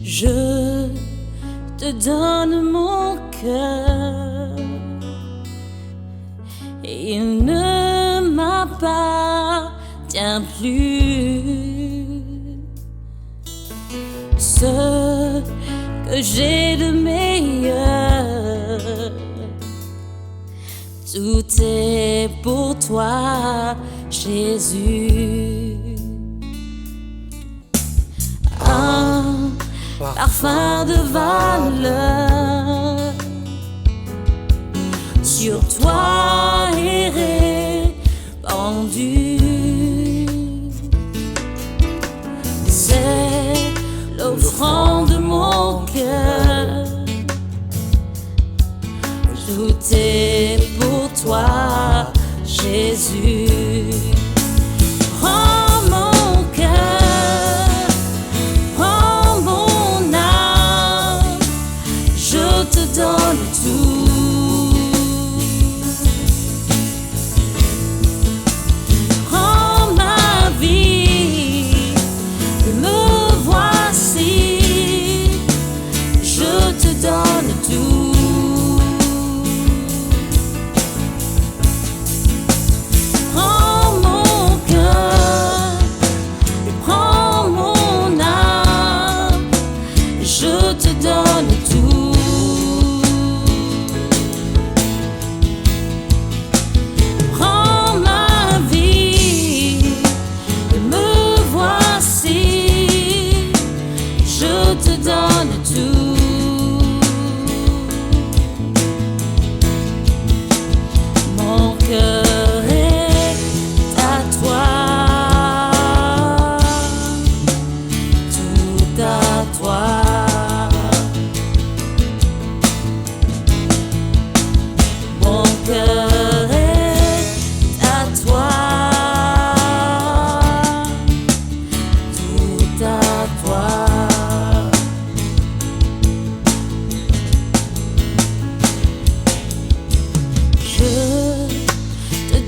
Je te donne mon cœur et il ne m'appartient plus. Ce que j'ai de meilleur, tout est pour toi, Jésus. Un parfum de valeur sur toi est répandu. C'est l'offrande de mon cœur. Tout est pour toi, Jésus. Prends mon cœur, prends mon âme, je te donne tout. Prends ma vie, me voici, je te donne tout.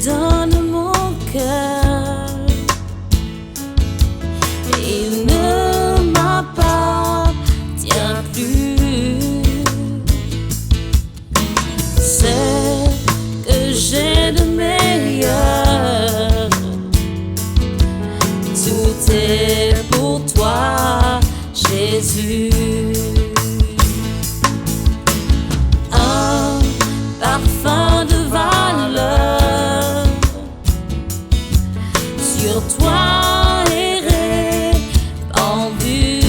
Donne mon cœur, il ne m'appartient plus. C'est que j'ai de meilleur, tout est pour toi, Jésus. Un parfum de valeur sur toi est répandu.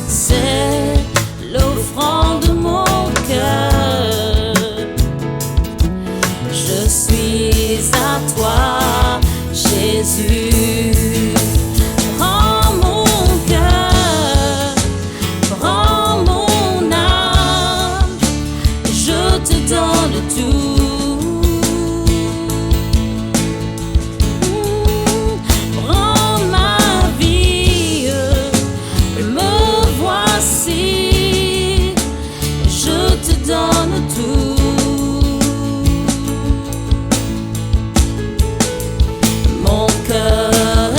C'est l'offrande de mon cœur. Je suis à toi, Jésus. Prends mon cœur, prends mon âme, je te donne tout. Mon cœur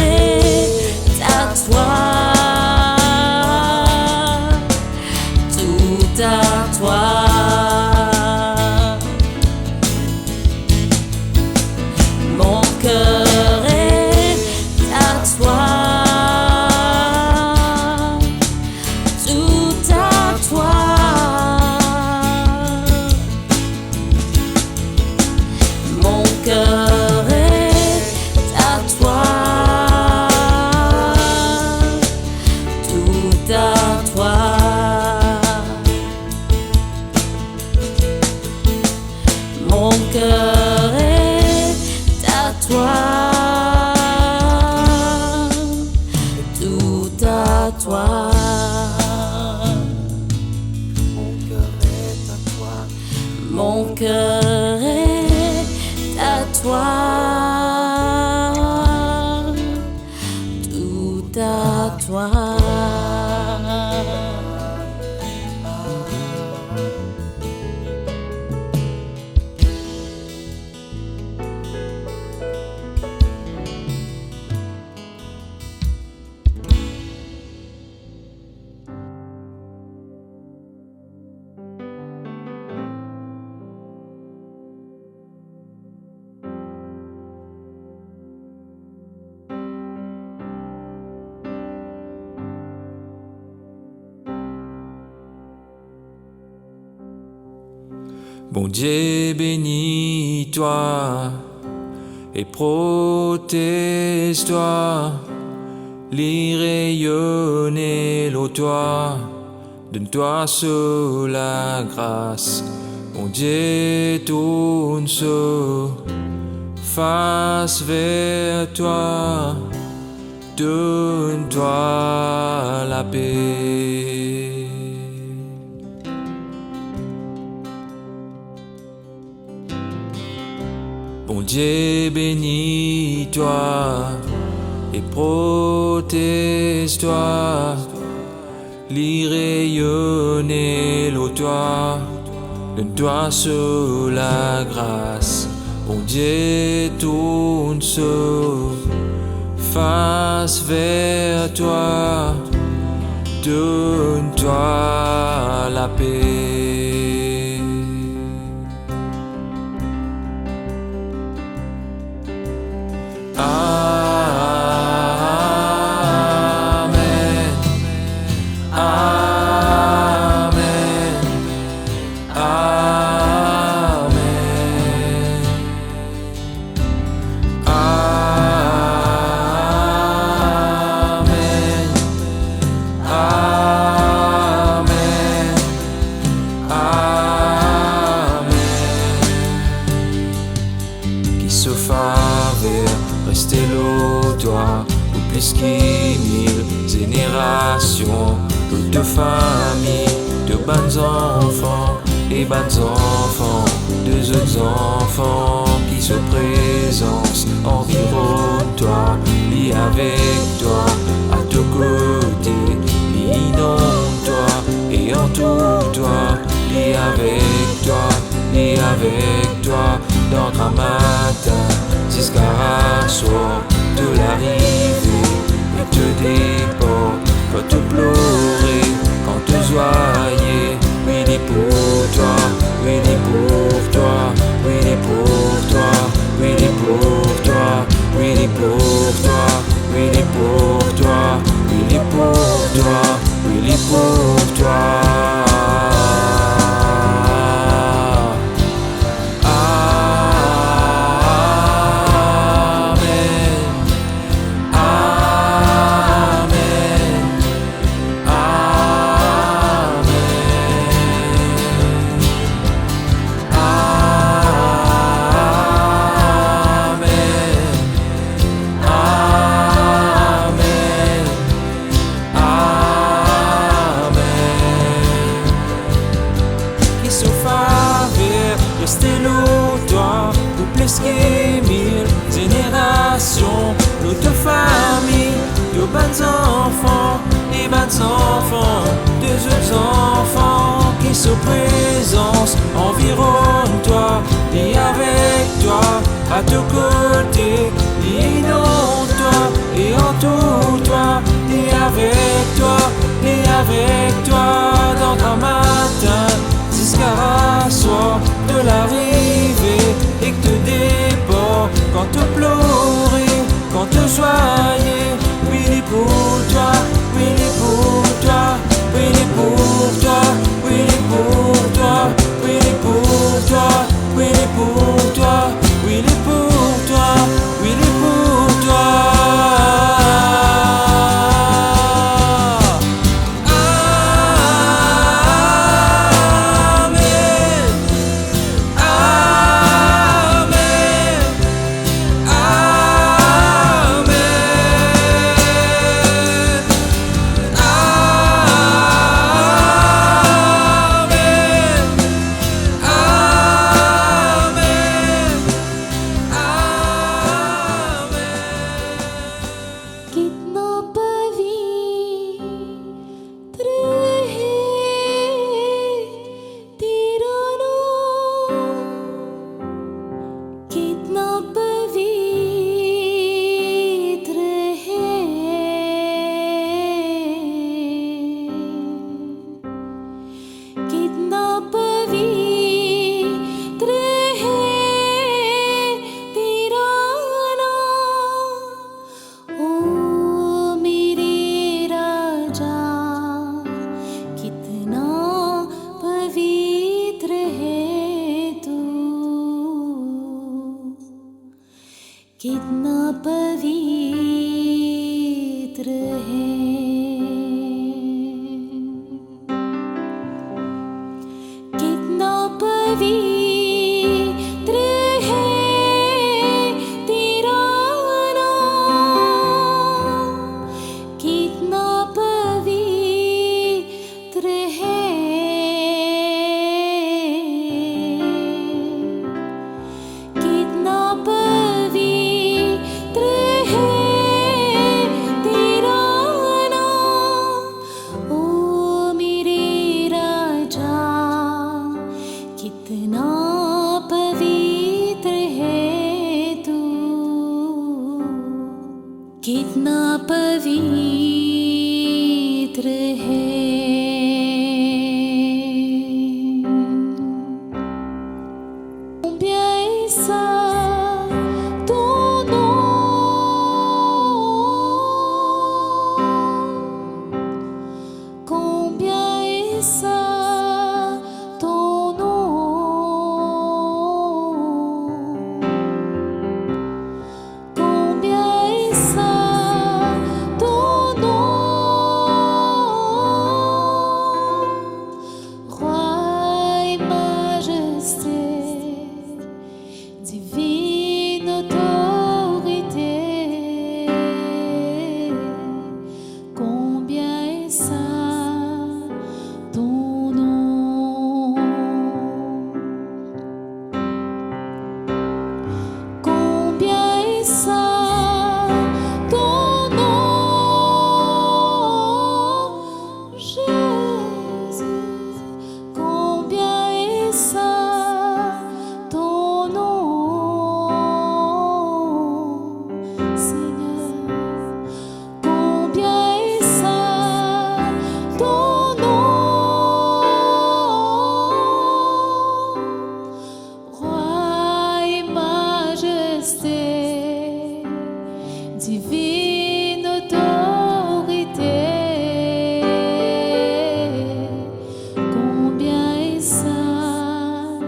toi. Bon Dieu, bénis-toi et protège-toi, lis rayonner l'eau toi, donne-toi sous la grâce. Bon Dieu, tourne face vers toi, donne-toi la paix. Bon Dieu, bénis-toi et protège-toi, lis rayonner l'eau toi, donne-toi sous la grâce. Bon Dieu, tourne face vers toi, donne-toi la paix. Amen, Amen, Amen, Amen, Amen, Amen. Qui se faveur, restez l'eau toi, ou plus qu'il génération, de famille, de bonnes enfants et bonnes enfants, deux autres enfants qui se présentent environ toi, lis avec toi, à ton côté, lis inonde toi et entoure toi, lis avec toi, dans un matin, jusqu'à soir de l'arrivée et te déport, quand te pleurer, quand te joyer, oui, il est pour toi, oui, il est pour toi, oui, il est pour toi, oui, il est pour toi, oui, il est pour toi, oui, il est pour toi, oui, il est pour toi, oui, il est pour toi. Restez l'eau toi, pour plus que 1000 générations, notre famille, de bonnes enfants et bonnes enfants, deux autres enfants qui se présentent environ toi, et avec toi, à ton côté, et inonde toi, et entoure toi, et avec toi, dans un matin, jusqu'à soir de l'arrivée, et que te déport, quand te pleurer, quand te joyer, oui, il est pour toi, oui, il est pour toi, oui, il est pour toi, oui, il est pour toi, oui, il est pour toi, oui, il est pour toi, oui, il est pour toi, oui, il est pour toi. Amen, कितना पवित्र है ऐसा दोनों combien ऐसा दोनों combien ऐसा दोनों roi et majesté divine autorité, combien est saint ton nom, combien est saint ton nom, Jésus, combien est saint ton nom, Seigneur, combien est saint ton nom, roi et majesté, divine autorité, combien est saint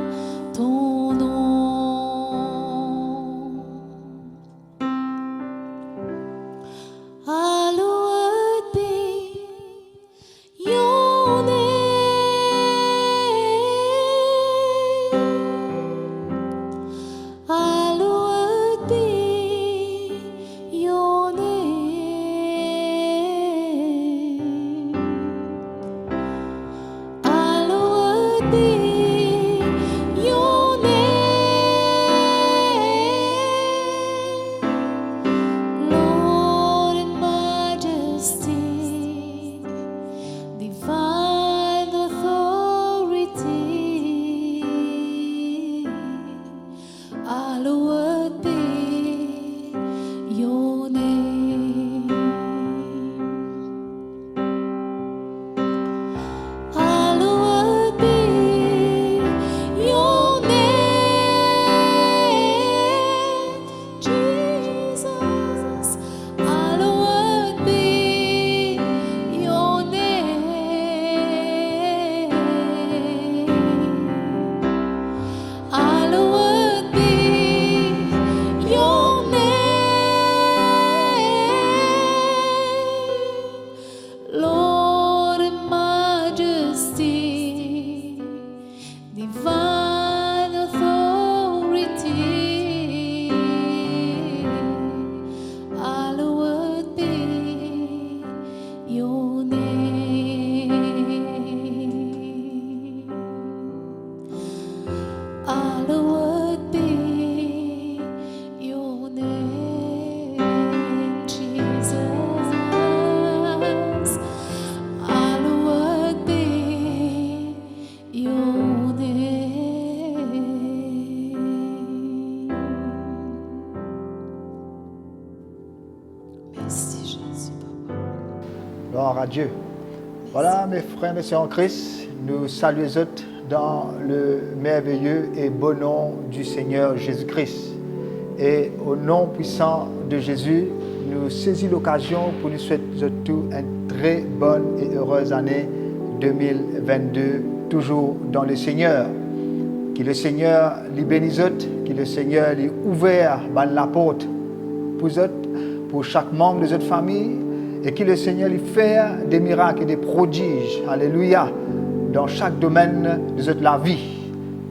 ton nom. Hallowed be your name. Hallowed be your name. Hallowed be your name. Lord in majesty, divine authority, hallowed be your name. Hallowed be your name, Jesus. Hallowed be your name. Hallowed be your name. Lord in majesty, divine authority, hallowed be your name. Hallowed be your name, Jesus. Hallowed be your name. Merci Jésus, Papa. Gloire à Dieu. Voilà, mes frères et sœurs en Christ, nous saluons les autres dans le merveilleux et beau nom du Seigneur Jésus-Christ. Et au nom puissant de Jésus, nous saisissons l'occasion pour nous souhaiter tous une très bonne et heureuse année 2022, toujours dans le Seigneur. Que le Seigneur les bénisse, que le Seigneur les ouvert la porte pour eux, pour chaque membre de notre famille, et que le Seigneur lui fait des miracles et des prodiges, alléluia, dans chaque domaine de notre la vie.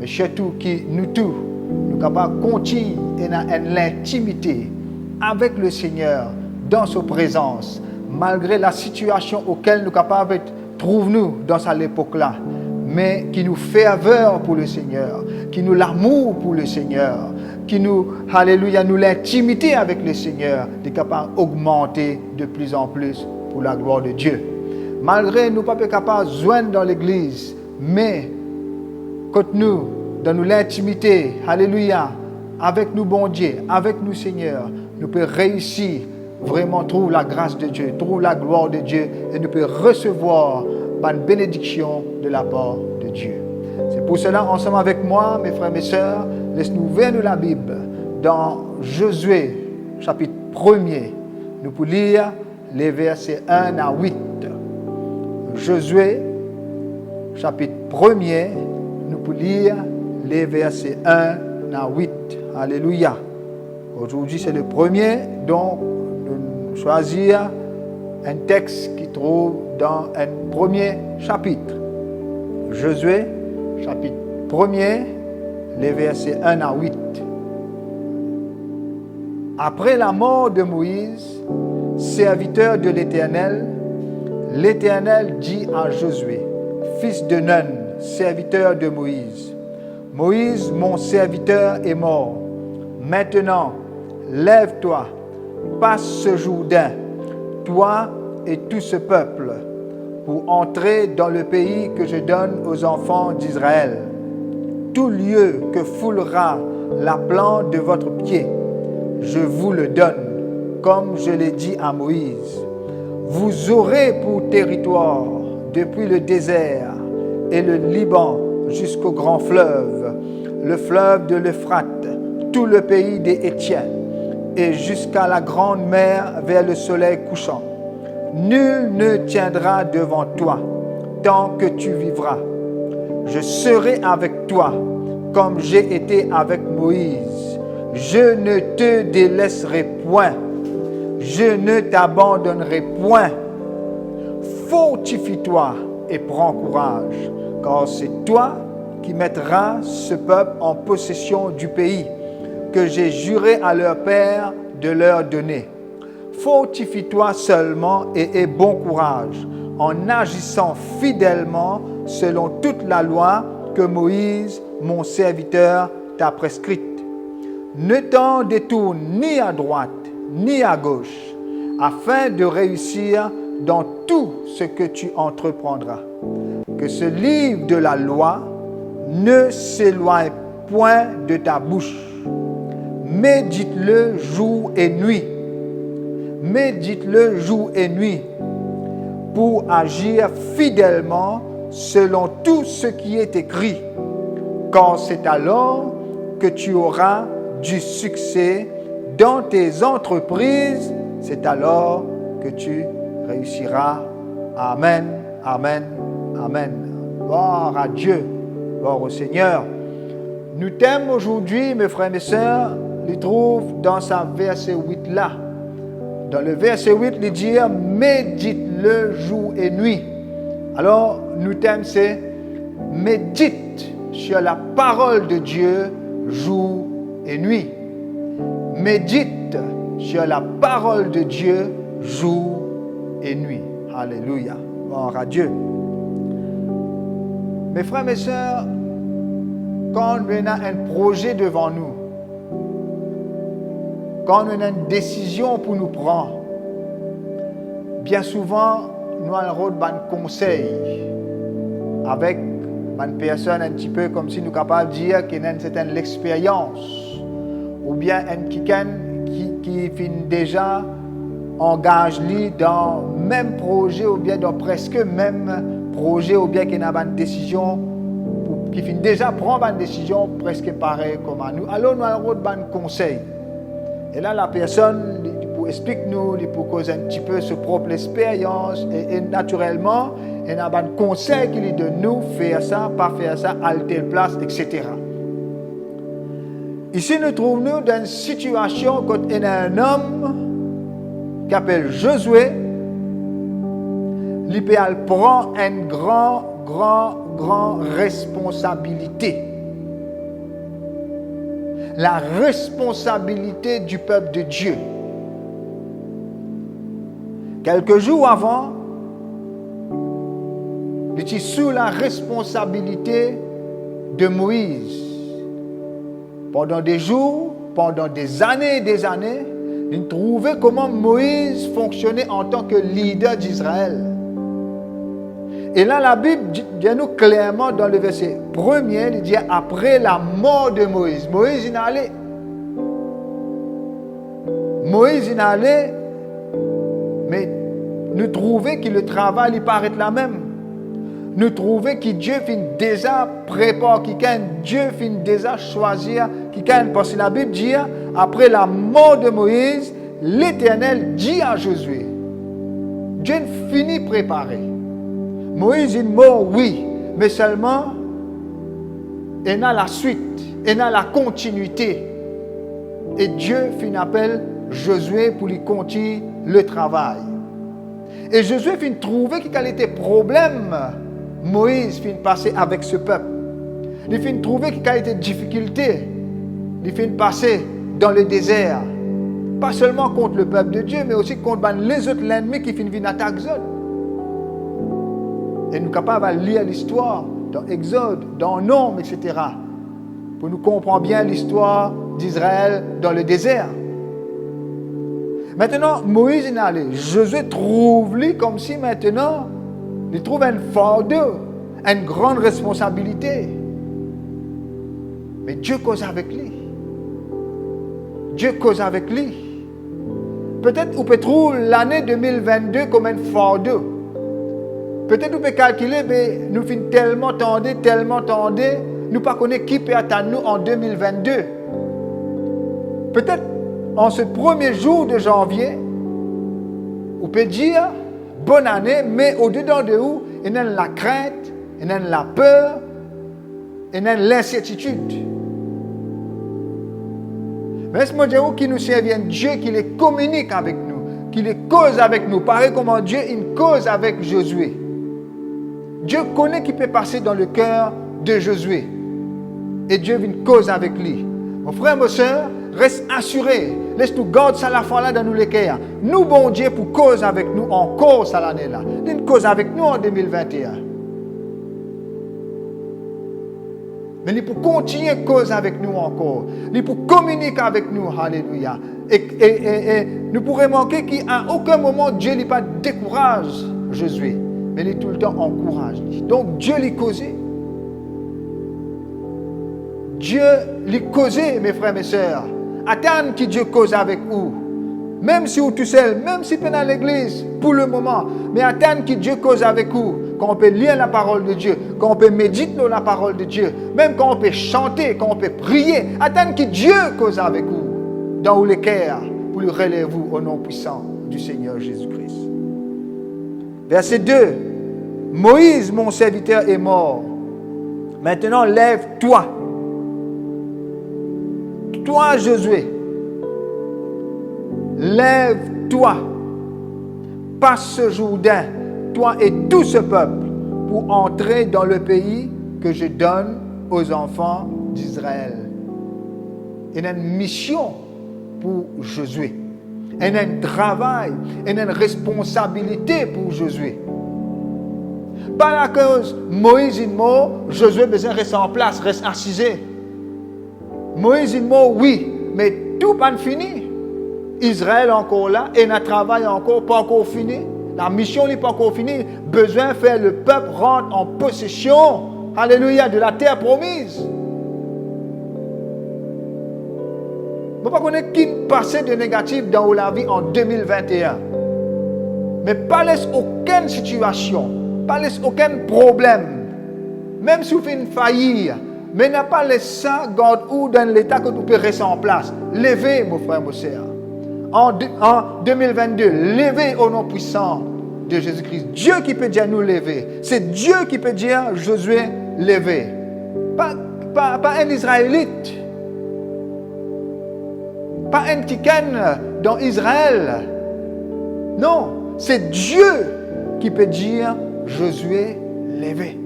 Mais surtout que nous tous, nous sommes capables de continuer dans l'intimité avec le Seigneur, dans sa présence, malgré la situation auquel nous sommes capables de trouver dans cette époque-là, mais qui nous fait faveur pour le Seigneur, qui nous l'amour pour le Seigneur, qui nous, alléluia, nous l'intimité avec le Seigneur, est capable d'augmenter de plus en plus pour la gloire de Dieu. Malgré nous ne sommes pas capables de joindre dans l'église, mais quand nous, dans l'intimité, alléluia, avec nous, bon Dieu, avec nous, Seigneur, nous pouvons réussir vraiment trouve la grâce de Dieu, trouve la gloire de Dieu et nous peut recevoir une bénédiction de la part de Dieu. C'est pour cela, ensemble avec moi, mes frères et mes sœurs, laisse-nous ouvrir la Bible dans Josué, chapitre 1er. Nous pouvons lire les versets 1 à 8. Josué, chapitre 1er, nous pouvons lire les versets 1 à 8. Alléluia. Aujourd'hui, c'est le premier, donc nous choisir un texte qui trouve dans un premier chapitre. Josué, chapitre 1er, les versets 1 à 8. Après la mort de Moïse, serviteur de l'Éternel, l'Éternel dit à Josué, fils de Nun, serviteur de Moïse, Moïse, mon serviteur, est mort. Maintenant, lève-toi, passe ce Jourdain, toi et tout ce peuple, pour entrer dans le pays que je donne aux enfants d'Israël. Tout lieu que foulera la plante de votre pied, je vous le donne, comme je l'ai dit à Moïse. Vous aurez pour territoire, depuis le désert et le Liban jusqu'au grand fleuve, le fleuve de l'Euphrate, tout le pays des Hétiens, et jusqu'à la grande mer vers le soleil couchant. Nul ne tiendra devant toi tant que tu vivras. Je serai avec toi comme j'ai été avec Moïse. Je ne te délaisserai point. Je ne t'abandonnerai point. Fortifie-toi et prends courage, car c'est toi qui mettras ce peuple en possession du pays que j'ai juré à leur père de leur donner. Fortifie-toi seulement et aie bon courage en agissant fidèlement selon toute la loi que Moïse, mon serviteur, t'a prescrite. Ne t'en détourne ni à droite ni à gauche, afin de réussir dans tout ce que tu entreprendras. Que ce livre de la loi ne s'éloigne point de ta bouche. Médite-le jour et nuit. Médite-le jour et nuit pour agir fidèlement selon tout ce qui est écrit, car c'est alors que tu auras du succès dans tes entreprises, c'est alors que tu réussiras. Amen, amen, amen. Gloire à Dieu, gloire au Seigneur. Nous thème aujourd'hui, mes frères et mes sœurs, il trouve dans sa verset 8 là. Dans le verset 8, il dit « Médite-le jour et nuit ». Alors, nous thème c'est « Médite sur la parole de Dieu jour et nuit ». Médite sur la parole de Dieu jour et nuit. Alléluia. Gloire à Dieu. Mes frères et mes sœurs, quand on a un projet devant nous, quand on a une décision pour nous prendre, bien souvent, nous avons un conseil avec une personne un petit peu comme si nous sommes capables de dire qu'il y a une certaine expérience, ou bien quelqu'un qui finit déjà engagé dans le même projet, ou bien dans presque le même projet, ou bien qu'il y a une décision, qui finit déjà prendre une décision presque pareille comme à nous. Alors nous avons un conseil. Et là, la personne explique-nous, il peut causer un petit peu sa propre expérience. Et naturellement, il y a un conseil qui lui donne nous, faire ça, pas faire ça, à telle place, etc. Ici, nous trouvons dans une situation quand il y a un homme qui s'appelle Josué. Il prend une grande responsabilité. La responsabilité du peuple de Dieu. Quelques jours avant, il était sous la responsabilité de Moïse. Pendant des jours, pendant des années, il trouvait comment Moïse fonctionnait en tant que leader d'Israël. Et là, la Bible dit nous clairement dans le verset 1er, il dit après la mort de Moïse. Moïse, il est allé Mais nous trouvons que le travail il paraît la même. Nous trouvons que Dieu finit déjà préparer quelqu'un, Dieu finit déjà choisir quelqu'un. Parce que la Bible dit, après la mort de Moïse, l'Éternel dit à Josué, Dieu finit préparer. Moïse est mort, oui, mais seulement il a la suite, il a la continuité. Et Dieu finit appel Josué pour lui continuer le travail. Et Josué finit trouver qu'il était problème. Moïse finit passer avec ce peuple. Il finit trouver qu'il y a des difficultés. Il finit passer dans le désert. Pas seulement contre le peuple de Dieu, mais aussi contre les autres ennemis qui finissent attaquer. Et nous sommes capables de lire l'histoire dans Exode, dans Nombre, etc. Pour nous comprendre bien l'histoire d'Israël dans le désert. Maintenant, Moïse est allé. Josué trouve-lui comme si maintenant, il trouve un fardeau, une grande responsabilité. Mais Dieu cause avec lui. Dieu cause avec lui. Peut-être qu'on peut trouver l'année 2022 comme un fardeau. Peut-être qu'on peut calculer, mais nous finissons tellement tendus, nous ne connaissons pas qui peut attendre nous en 2022. Peut-être en ce premier jour de janvier, on peut dire bonne année, mais au-dedans de où il y a la crainte, il y a la peur, il y a l'incertitude. Mais est-ce que qui nous sert un Dieu qui les communique avec nous, qui les cause avec nous, pareil comme Dieu il cause avec Josué. Dieu connaît qui peut passer dans le cœur de Josué. Et Dieu vient cause avec lui. Mon frère, ma soeur, reste assuré. Laisse-nous garder ça la fois là dans nous les cœurs. Nous, bon Dieu, pour cause avec nous encore ça l'année là. Une cause avec nous en 2021. Mais il pour continuer cause avec nous encore. Il pour communiquer avec nous. Alléluia. Et nous pourrions manquer qu'à aucun moment Dieu n'est pas décourage Josué. Mais il est tout le temps encourage. Donc Dieu l'est causé. Dieu l'est causé, mes frères et mes sœurs. Attends que Dieu cause avec vous. Même si vous êtes tout seul, même si vous êtes dans l'église, pour le moment. Mais attends que Dieu cause avec vous. Quand on peut lire la parole de Dieu, quand on peut méditer la parole de Dieu, même quand on peut chanter, quand on peut prier. Attends que Dieu cause avec vous. Dans les cœurs, pour le relever vous au nom puissant du Seigneur Jésus-Christ. Verset 2. Moïse, mon serviteur, est mort. Maintenant, lève-toi. Toi, Josué. Lève-toi. Passe ce Jourdain, toi et tout ce peuple, pour entrer dans le pays que je donne aux enfants d'Israël. Il y a une mission pour Josué. Il y a un travail, il y a une responsabilité pour Josué. Pas la cause Moïse est mort, Josué besoin rester en place, reste assisé. Moïse est mort, oui, mais tout pas fini. Israël encore là, et notre travail encore pas encore fini. La mission n'est pas encore finie. Besoin de faire le peuple rentre en possession, alléluia, de la terre promise. On ne peut pas connaître qui passait de négatif dans la vie en 2021. Mais pas laisse aucune situation, pas laisse aucun problème. Même si vous faites une faillite, mais n'a pas laissé ça, garde ou dans l'état que vous pouvez rester en place. Levez, mon frère, mon soeur. En 2022, levez au nom puissant de Jésus-Christ. Dieu qui peut dire nous lever. C'est Dieu qui peut dire Josué, lever. Pas un Israélite. Pas un Tiken dans Israël. Non, c'est Dieu qui peut dire Josué, lever.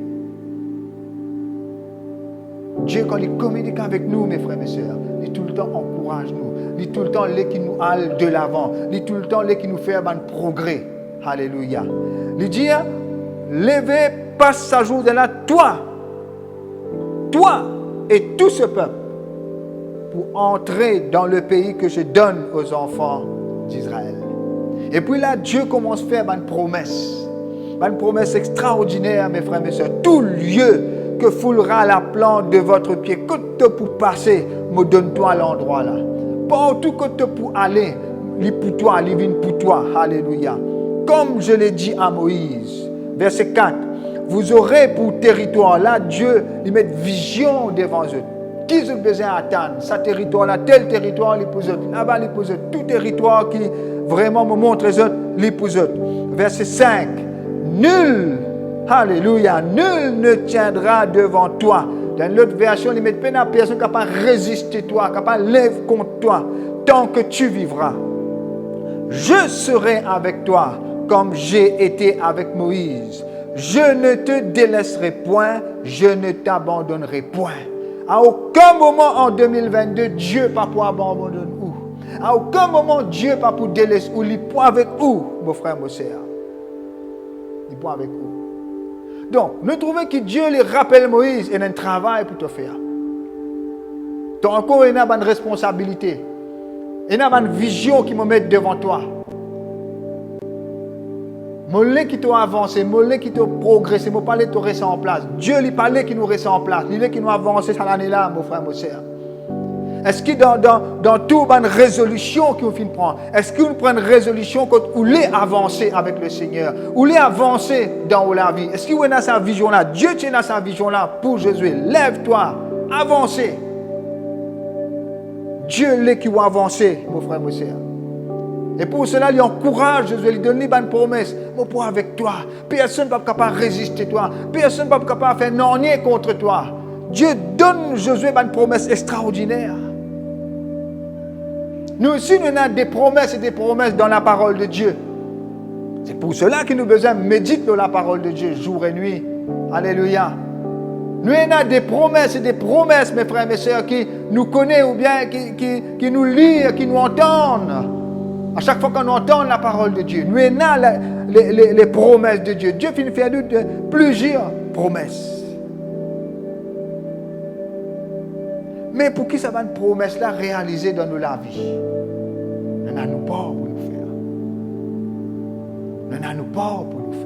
Dieu, quand il communique avec nous, mes frères et mes sœurs, il tout le temps encourage nous. Il tout le temps qui nous halle de l'avant. Il tout le temps qui nous fait un progrès. Alléluia. Il dit, levez, passe sa journée là, toi et tout ce peuple, pour entrer dans le pays que je donne aux enfants d'Israël. Et puis là, Dieu commence à faire une promesse extraordinaire, mes frères et mes sœurs. Tout lieu que foulera la plante de votre pied, que tu pour passer, me donne-toi l'endroit là. Partout que tu pour aller, il pour toi, il vient pour toi. Alléluia. comme je l'ai dit à Moïse. Verset 4. Vous aurez pour territoire, là, Dieu, il met vision devant eux. Qui ont besoin d'attendre? Ce territoire-là, tel territoire, les posent. Là-bas, les posent. Tout territoire qui vraiment me montre les posent. Verset 5. Nul, alléluia, nul ne tiendra devant toi. Dans l'autre version, ils mettent peine à personne capable de résister toi, capable de lever contre toi, tant que tu vivras. Je serai avec toi, comme j'ai été avec Moïse. Je ne te délaisserai point, je ne t'abandonnerai point. À aucun moment en 2022, Dieu n'a pas pour abandonner où. À aucun moment, Dieu n'a pas pour délaisser où. Il est pour avec où, mon frère, mon sœur. Il est pour avec où. Donc, nous trouvons que Dieu lui rappelle Moïse et a un travail pour te faire. Donc, encore, il a une responsabilité. Il a une vision qui me met devant toi. Mollet qui t'a avancé, mollet qui t'a progressé, mon parler te reste en place. Dieu lui parlait qui nous reste en place. Il est qui nous avance cette année-là, mon frère, mon soeur. Est-ce que dans toute une résolution qu'on finit de prendre, est-ce qu'on prend une résolution quand on est avancé avec le Seigneur, ou est avancé dans la vie? Est-ce qu'on a sa vision-là? Dieu tient à sa vision-là pour Jésus. Lève-toi, avancez. Dieu l'est qui va avancer, mon frère, mon soeur. Et pour cela, il encourage Jésus, il donne une promesse. Mon pour avec toi. Personne ne va pas capable de résister toi. Personne ne va pas capable de faire non-nier contre toi. Dieu donne Josué une promesse extraordinaire. Nous aussi, nous avons des promesses et des promesses dans la parole de Dieu. C'est pour cela que nous avons besoin de méditer dans la parole de Dieu, jour et nuit. Alléluia. Nous avons des promesses et des promesses, mes frères et mes sœurs, qui nous connaissent ou bien qui nous lisent, qui nous entendent. À chaque fois qu'on entend la parole de Dieu, nous avons les promesses de Dieu. Dieu finit faire de plusieurs promesses. Mais pour qui ça va une promesse-là réalisée dans nos vie? Nous n'avons pas pour nous faire. Nous n'avons pas pour nous faire.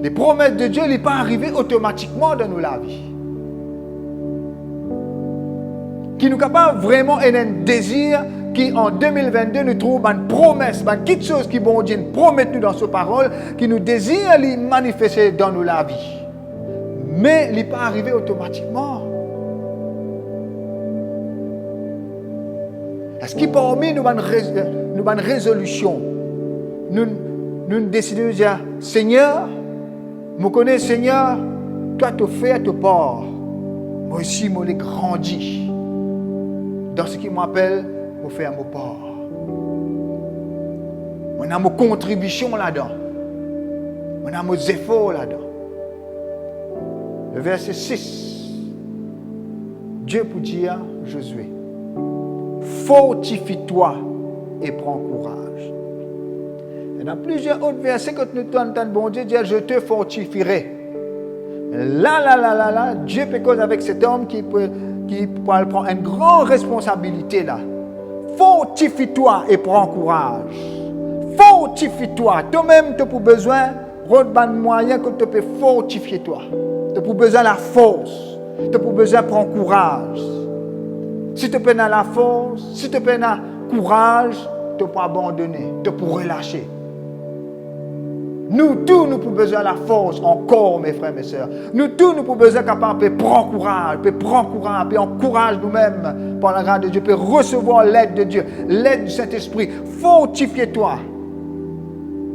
Les promesses de Dieu ne sont pas arrivées automatiquement dans nos vie. Qui nous capable vraiment un désir qui en 2022 nous trouve une promesse, quelque chose qui bon Dieu nous promet dans sa parole, qui nous désire les manifester dans nos vie. Mais il n'est pas arrivé automatiquement. Est-ce que parmi nous une résolution, nous décidons de dire, Seigneur, je connais Seigneur, toi tu fais te part. Moi aussi, je l'ai grandi dans ce qui m'appelle pour faire mon part. On a mes contributions là-dedans. On a mes efforts là-dedans. Le verset 6. Dieu pour dire Josué, fortifie-toi et prends courage. Et dans plusieurs autres versets, quand nous entendons bon Dieu dire je te fortifierai. Là, Dieu peut causer avec cet homme qui prend une grande responsabilité là. Fortifie-toi et prends courage. Fortifie-toi. Toi-même, tu as besoin de moyens que tu peux fortifier toi. Tu as besoin de la force. Tu as besoin de prendre courage. Si tu peux la force, si tu peux le courage, tu ne peux pas abandonner, tu peux relâcher. Nous tous, nous avons besoin de la force encore, mes frères et mes sœurs. Nous tous, nous avons besoin de prendre courage, puis encourage nous-mêmes par la grâce de Dieu, puis recevoir l'aide de Dieu, l'aide du Saint-Esprit. Fortifie-toi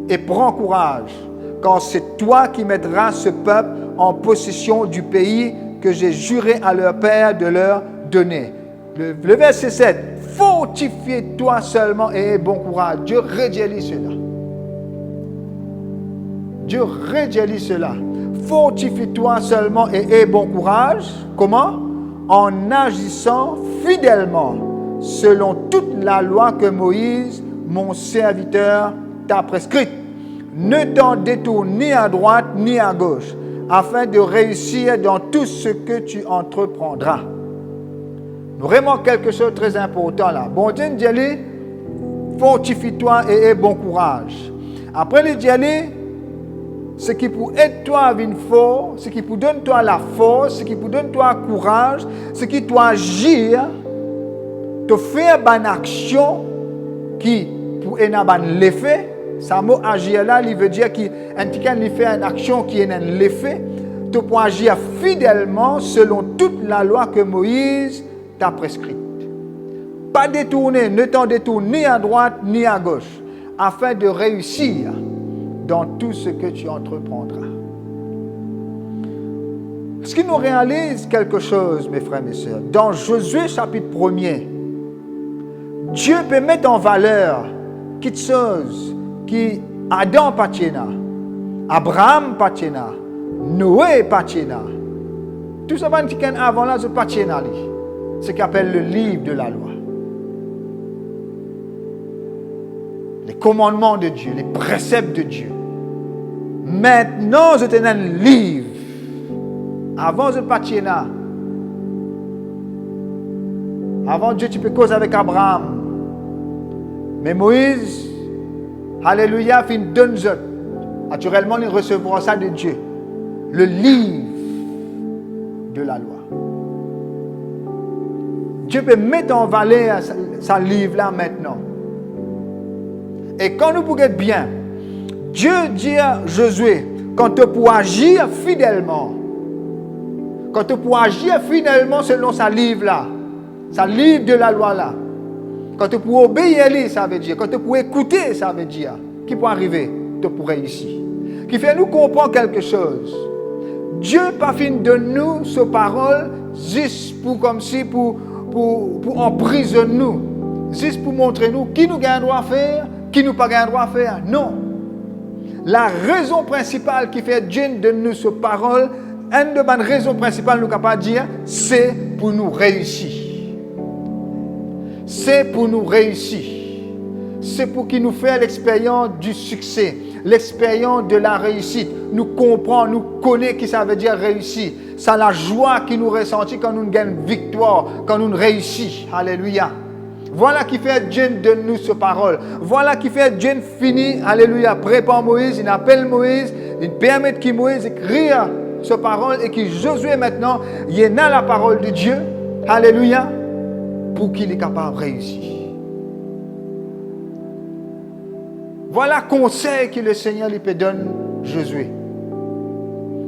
et prends courage, car c'est toi qui mettras ce peuple en possession du pays que j'ai juré à leur père de leur donner. Le verset 7, fortifie-toi seulement et aie bon courage. Dieu redit cela. Dieu redit cela. Fortifie-toi seulement et aie bon courage. Comment? En agissant fidèlement selon toute la loi que Moïse, mon serviteur, t'a prescrite. Ne t'en détourne ni à droite ni à gauche, afin de réussir dans tout ce que tu entreprendras. Vraiment quelque chose de très important là. Bon Dieu dit, fortifie-toi et aie bon courage. Après il dit, ce qui pour aider toi à vivre fort, ce qui pour donner toi la force, ce qui pour donner toi le courage, ce qui doit agir, te faire une action qui pour avoir l'effet, ça mot agir là, il veut dire qu'il fait une action qui est un l'effet, tu peux agir fidèlement selon toute la loi que Moïse t'a prescrite. Pas détourner, ne t'en détourne ni à droite ni à gauche, afin de réussir dans tout ce que tu entreprendras. Est-ce qu'il nous réalise quelque chose, mes frères et mes sœurs? Dans Josué chapitre 1er, Dieu peut mettre en valeur quelque chose qui Adam patiena, Abraham patiena, Noé patiena. Tout ça qui est avant là, c'est patiena, ce qu'on appelle le livre de la loi. Les commandements de Dieu, les préceptes de Dieu. Maintenant, c'est un livre. Avant, c'est patiena. Avant Dieu, tu peux causer avec Abraham. Mais Moïse, alléluia, fin donne autres. Naturellement, il recevra ça de Dieu. Le livre de la loi. Dieu peut mettre en valeur ce livre-là maintenant. Et quand nous pouvons être bien, Dieu dit à Josué, quand tu pourras agir fidèlement, quand tu pourras agir fidèlement selon ce livre-là, ce livre de la loi-là, quand tu pourras obéir, ça veut dire, quand tu pourras écouter, ça veut dire, qui peut arriver, tu pourras réussir. Qui fait nous comprendre quelque chose. Dieu pas fini de nous sa parole juste pour comme si pour emprisonner nous, juste pour montrer nous qui nous gagne droit à faire, qui nous pas gagne droit à faire. Non. La raison principale qui fait Dieu de nous sa parole, une de bonnes raisons principales nous capable de dire, c'est pour nous réussir. C'est pour nous réussir. C'est pour qu'il nous fasse l'expérience du succès, l'expérience de la réussite. Nous comprenons, nous connaissons qui ça veut dire réussir. C'est la joie qui nous ressentit quand nous gagnons victoire, quand nous réussissons. Alléluia. Voilà qui fait Dieu de nous sa parole. Voilà qui fait Dieu finit. Alléluia. Prépare Moïse, il appelle Moïse, il permet que Moïse écrive sa parole et que Josué maintenant, il est dans la parole de Dieu. Alléluia. Pour qu'il est capable de réussir. Voilà le conseil que le Seigneur lui peut donner Josué.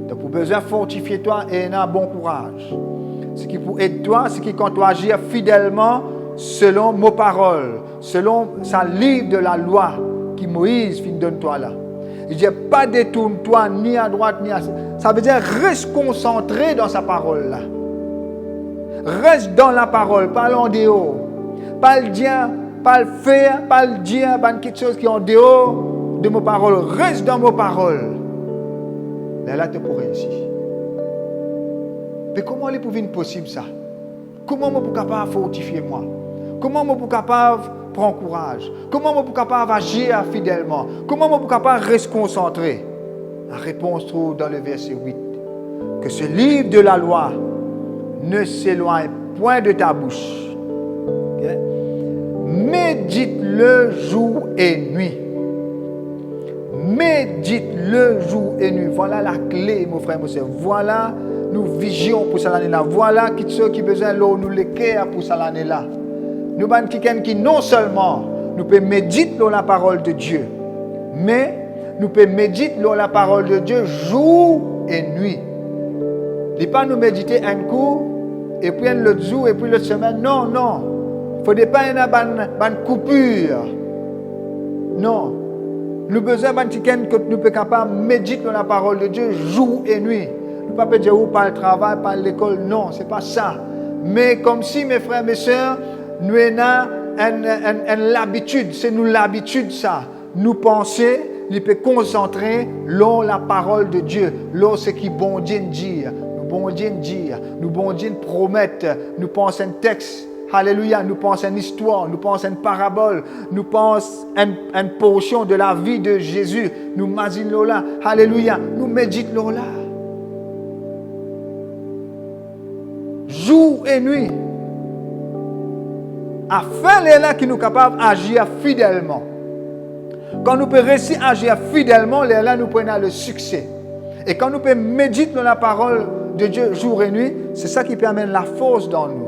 Donc, pour besoin fortifier toi et un bon courage. Ce qui pour aider toi, c'est que quand tu agis fidèlement selon nos paroles, selon sa livre de la loi que Moïse donne toi là. Il dit pas détourne-toi ni à droite ni à... Ça veut dire reste concentré dans sa parole là. Reste dans la parole, pas en dehors. Pas le dire, pas le faire, pas le dire, pas quelque chose qui est en dehors de mes paroles. Reste dans mes paroles. Là, tu pourrais réussir. Mais comment est pour possible ça? Comment je suis capable de fortifier moi? Comment je suis capable de prendre courage? Comment je suis capable d'agir fidèlement? Comment je suis capable de rester concentré? La réponse trouve dans le verset 8. Que ce livre de la loi ne s'éloigne point de ta bouche. Okay? Médite-le jour et nuit. Médite-le jour et nuit. Voilà la clé, mon frère, mon soeur. Voilà, nous vigions pour cette année-là. Voilà ceux qui ont besoin de l'eau, nous l'équerre pour cette année-là. Nous avons quelqu'un qui non seulement nous peut méditer dans la parole de Dieu, mais nous peut méditer dans la parole de Dieu jour et nuit. Il ne faut pas nous méditer un coup, et puis l'autre jour, et puis l'autre semaine. Non, non. Il ne faut pas une coupure. Non. Nous avons besoin de quelqu'un que nous sommes capables de méditer dans la parole de Dieu jour et nuit. Nous ne pouvons pas dire par le travail, par l'école. Non, ce n'est pas ça. Mais comme si, mes frères, mes soeurs, nous avons l'habitude. C'est nous l'habitude, ça. Nous penser, nous peut concentrer sur la parole de Dieu, sur ce qui bon Dieu dit. Bon Dieu dire, nous bon Dieu promettre, nous pensons un texte, alléluia, nous pensons une histoire, nous pensons une parabole, nous pensons une portion de la vie de Jésus, nous imaginons là, alléluia, nous méditons là. Jour et nuit. Afin les là qui nous capables d'agir fidèlement. Quand nous pouvons réussir à agir fidèlement, les là nous prenons le succès. Et quand nous pouvons méditer dans la parole de Dieu jour et nuit, c'est ça qui permet la force dans nous.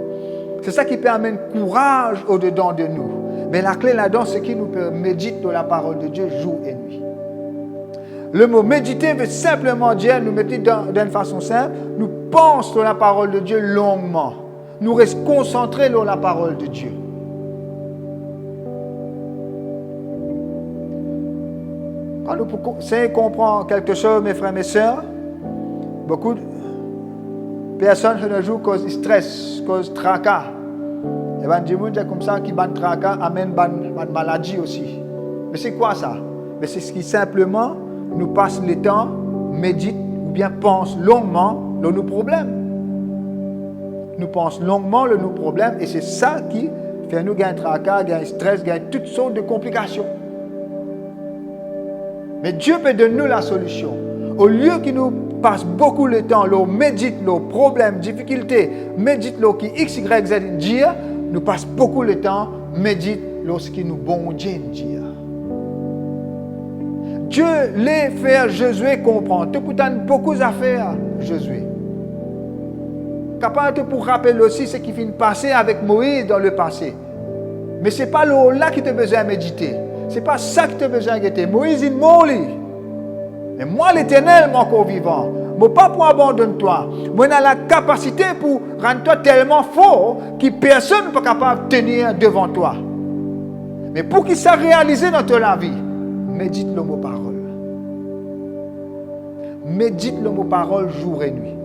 C'est ça qui permet le courage au-dedans de nous. Mais la clé là-dedans, c'est qu'il nous médite dans la parole de Dieu jour et nuit. Le mot méditer veut simplement dire, nous mettre d'une façon simple, nous pensons sur la parole de Dieu longuement. Nous restons concentrés sur la parole de Dieu. Quand nous essayons de comprendre quelque chose, mes frères et mes sœurs, beaucoup de personnes de jour cause stress, cause tracas. Et ben, des gens comme ça qui ban tracas amènent une maladie aussi. Mais c'est quoi ça? Mais c'est ce qui simplement nous passe le temps, médite ou bien pense longuement sur nos problèmes. Nous pensons longuement sur nos problèmes et c'est ça qui fait nous gagner tracas, gagner stress, gagner toutes sortes de complications. Mais Dieu peut donner nous la solution. Au lieu qu'il nous passe beaucoup de temps, l'on médite nos problèmes, difficultés, médite l'eau qui X, Y, Z dire, nous passe beaucoup de temps, médite lorsqu'il nous bon Dieu dire. Dieu les faire Josué comprendre. Tu as beaucoup d'affaires, Josué. Capable pour rappeler aussi ce qui finit passer avec Moïse dans le passé. Mais ce n'est pas là qui te besoin de méditer. Ce n'est pas ça qui te besoin de guetter. Moïse, il mort. Mais moi, l'Éternel, mon encore vivant. Je ne pas pour abandonner toi. Moi, j'ai la capacité pour rendre toi tellement fort que personne n'est pas capable de tenir devant toi. Mais pour qu'il soit réalisé dans ta vie, médite le mot parole. Médite le mot parole jour et nuit.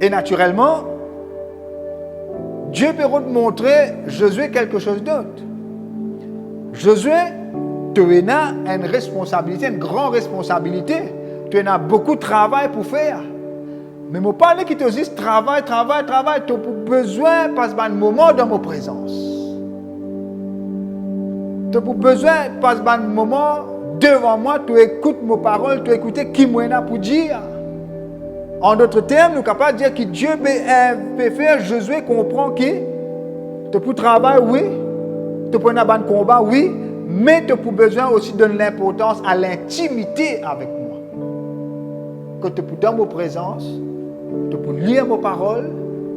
Et naturellement, Dieu peut te montrer Josué quelque chose d'autre. Josué, tu as une responsabilité, une grande responsabilité. Tu as beaucoup de travail pour faire. Mais je ne parle pas qui te dit travail. Tu as besoin de passer un moment dans ma présence. Tu as besoin de passer un moment devant moi, tu écoutes mes paroles, tu écoutes qui moi pour dire. En d'autres termes, nous sommes capables de dire que Dieu peut faire Josué comprendre que tu peux travailler, oui, tu peux avoir un combat, oui, mais tu as besoin aussi de l'importance à l'intimité avec moi. Que tu peux dans ma présence, tu peux lire mes paroles,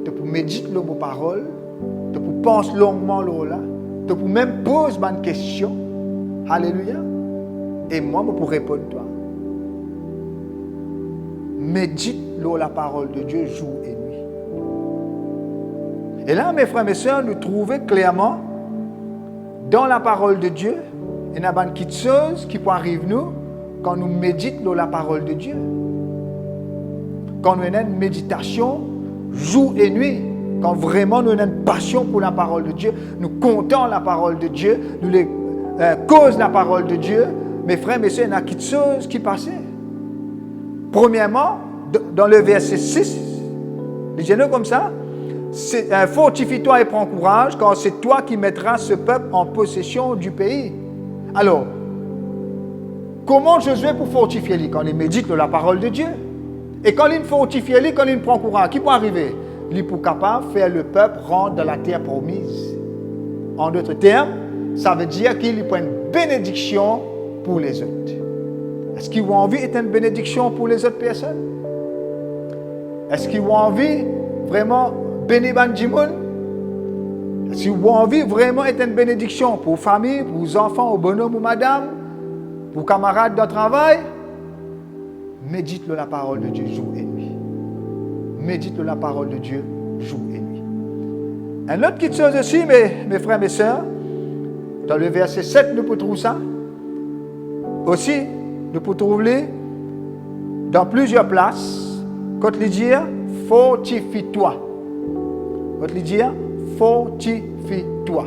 tu peux méditer mes paroles, tu peux penser longuement là, tu peux même poser une question. Alléluia. Et moi, je peux répondre à toi. Médite la parole de Dieu jour et nuit. Et là, mes frères et mes sœurs, nous trouvons clairement dans la parole de Dieu, il y a une petite chose qui peut arriver nous quand nous méditons la parole de Dieu. Quand nous avons une méditation jour et nuit, quand vraiment nous avons une passion pour la parole de Dieu, nous comptons la parole de Dieu, nous causons la parole de Dieu, mes frères et mes sœurs, il y a une petite chose qui passe. Premièrement, dans le verset 6, lisez-le comme ça, fortifie-toi et prends courage, car c'est toi qui mettras ce peuple en possession du pays. Alors, comment Josué pour fortifier lui quand il médite la parole de Dieu? Et quand il fortifie lui, quand il prend courage, qui peut arriver? Il pour capable de faire le peuple rentrer dans la terre promise. En d'autres termes, ça veut dire qu'il prend une bénédiction pour les autres. Est-ce qu'ils ont envie d'être une bénédiction pour les autres personnes? Est-ce qu'ils ont envie vraiment bénir Banjimoun? Est-ce qu'ils ont envie vraiment d'être une bénédiction pour famille, pour les enfants, aux bonhommes ou madame, pour camarades de travail? Médite la parole de Dieu jour et nuit. Médite la parole de Dieu jour et nuit. Une autre petite chose aussi, mes frères et mes sœurs, dans le verset 7, nous pouvons trouver ça. Aussi, nous pouvons trouver dans plusieurs places, quand il dit fortifie-toi. Quand il dit fortifie-toi.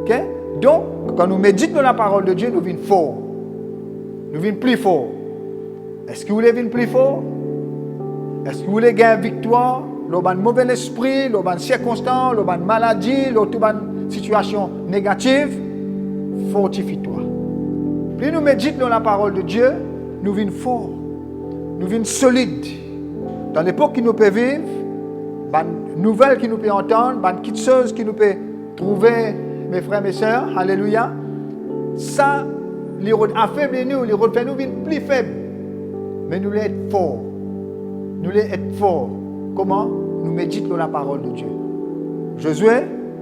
Okay? Donc, quand nous méditons la parole de Dieu, nous venons fort. Nous venons plus fort. Est-ce que vous voulez venir plus fort? Est-ce que vous voulez gagner victoire? L'on a un mauvais esprit, l'on a une circonstance, l'on a une maladie, l'on a une situation négative. Fortifie-toi. Plus nous méditons dans la parole de Dieu, nous venons forts. Nous venons solides. Dans l'époque qui nous peut vivre, les nouvelles qui nous peut entendre, les petites choses qui nous peut trouver, mes frères et mes sœurs, alléluia, ça, les affaiblit nous, les fait nous venir plus faibles. Mais nous voulons être forts. Nous voulons être forts. Comment? Nous méditons la parole de Dieu. Josué,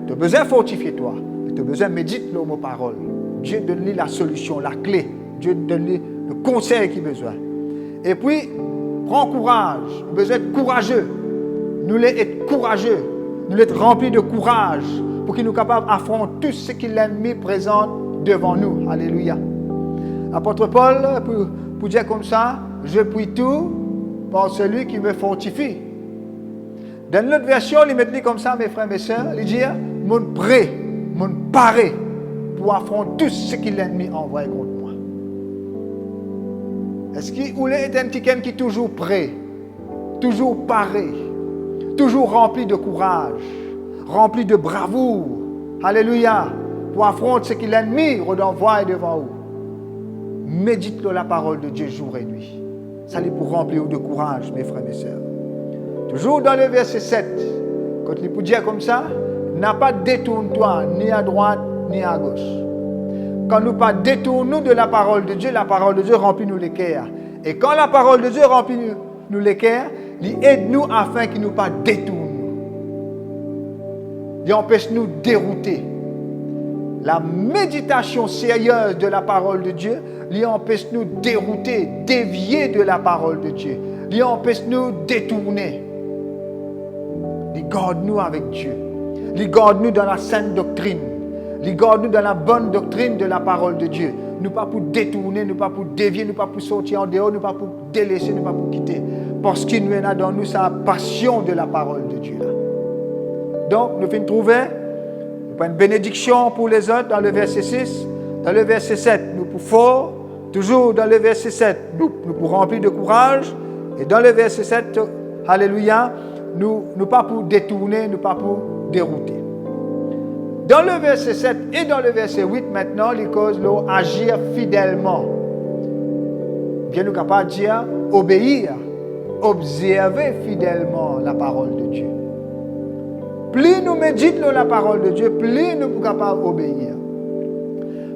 tu as besoin de fortifier toi. Tu as besoin de méditer le mot parole. Dieu donne-lui la solution, la clé. Dieu donne-lui le conseil qu'il a besoin. Et puis, prends courage. Besoin d'être courageux. Nous voulons être courageux. Nous voulons être remplis de courage pour qu'il nous capables d'affronter tout ce que l'ennemi présente devant nous. Alléluia. L'apôtre Paul, pour dire comme ça, je puis tout par celui qui me fortifie. Dans notre version, il met comme ça, mes frères et mes sœurs, il dit, mon prêt, mon paré pour affronter tout ce que l'ennemi envoie contre moi. Est-ce qu'il est un petit qui est toujours prêt, toujours paré, toujours rempli de courage, rempli de bravoure, alléluia, pour affronter ce que l'ennemi envoie devant vous. Médite la parole de Dieu jour et nuit. Ça lui pour remplir de courage, mes frères et mes sœurs. Toujours dans le verset 7, quand il peut dire comme ça, n'a pas détourne-toi ni à droite ni à gauche. Quand nous pas détournons de la parole de Dieu remplit nous les cœurs. Et quand la parole de Dieu remplit nous les cœurs, il aide nous afin qu'il nous pas détourne. Il empêche nous dérouter. La méditation sérieuse de la parole de Dieu, il empêche nous dérouter, dévier de la parole de Dieu. Il empêche nous détourner. Il garde nous avec Dieu. Il garde nous dans la sainte doctrine. Il garde nous dans la bonne doctrine de la parole de Dieu. Nous pas pour détourner, nous pas pour dévier, nous pas pour sortir en dehors, nous pas pour délaisser, nous pas pour quitter. Parce qu'il nous a dans nous sa passion de la parole de Dieu. Là. Donc, nous finissons trouver une bénédiction pour les autres dans le verset 6. Dans le verset 7, nous pour fort. Toujours dans le verset 7, nous pour remplir de courage. Et dans le verset 7, alléluia, nous pas pour détourner, nous pas pour dérouter. Dans le verset 7 et dans le verset 8, maintenant, les causes l'ont agir fidèlement. Bien nous capables de dire obéir, observer fidèlement la parole de Dieu. Plus nous méditons la parole de Dieu, plus nous sommes capables d'obéir.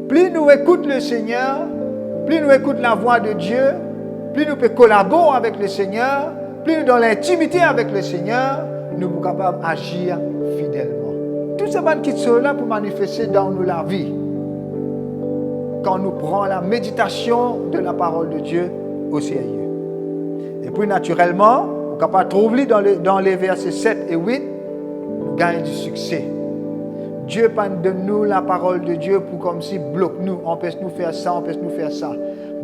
Plus nous écoutons le Seigneur, plus nous écoutons la voix de Dieu, plus nous pouvons collaborer avec le Seigneur, plus nous dans l'intimité avec le Seigneur, nous sommes capables d'agir fidèlement. Tout ce qui sont là pour manifester dans nous la vie. Quand nous prenons la méditation de la parole de Dieu au sérieux. Et puis naturellement, on est capable de trouver dans les versets 7 et 8, nous gagnons du succès. Dieu donne nous la parole de Dieu pour comme si bloque nous, empêche nous faire ça, empêche nous faire ça.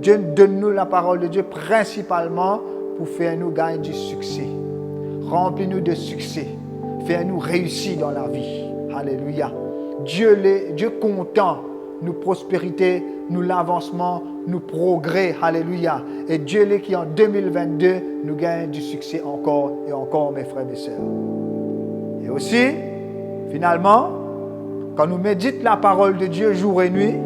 Dieu donne nous la parole de Dieu principalement pour faire nous gagner du succès. Remplis-nous de succès. Faire nous réussir dans la vie. Alléluia. Dieu content, nous prospérité, nous l'avancement, nous progrès. Alléluia. Et Dieu qui en 2022 nous gagne du succès encore et encore, mes frères et mes sœurs. Et aussi, finalement, quand nous méditons la parole de Dieu jour et nuit,